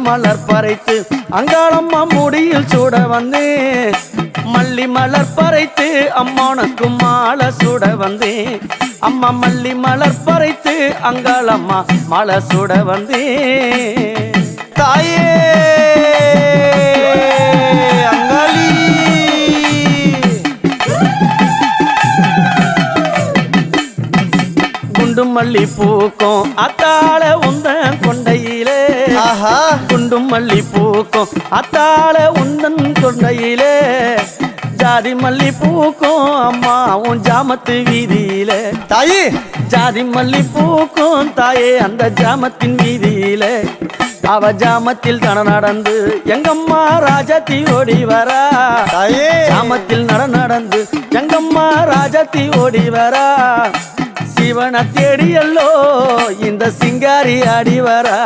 மலர் பறைத்து அங்காளம்மா முடியில் சூட வந்தேன் மல்லி மலர் பறைத்து அம்மானுக்கு மாலை சூட வந்தேன் அம்மா மல்லி மலர் பறைத்து அங்காளம்மா மாலை சூட வந்தேன் தாயே அங்காளி குண்டும் மல்லி பூக்கும் அத்தாள உந்தன் கொண்டையிலே ஆஹா குண்டும் மல்லி பூக்கும் அத்தாள உந்தன் கொண்டையிலே ஜாதி மல்லி பூக்கும் அம்மா உன் ஜாமத்து வீதியிலே தாயே ஜாதி மல்லி பூக்கும் தாயே அந்த ஜாமத்தின் வீதியிலே அவ ஜாமத்தில் நடந்து எங்கம்மா ராஜாத்தி ஓடி வரா தாயே ஜாமத்தில் நடந்து எங்கம்மா ராஜாத்தி ஓடி வரா சிவனை தேடியல்லோ இந்த சிங்காரி ஆடி வரா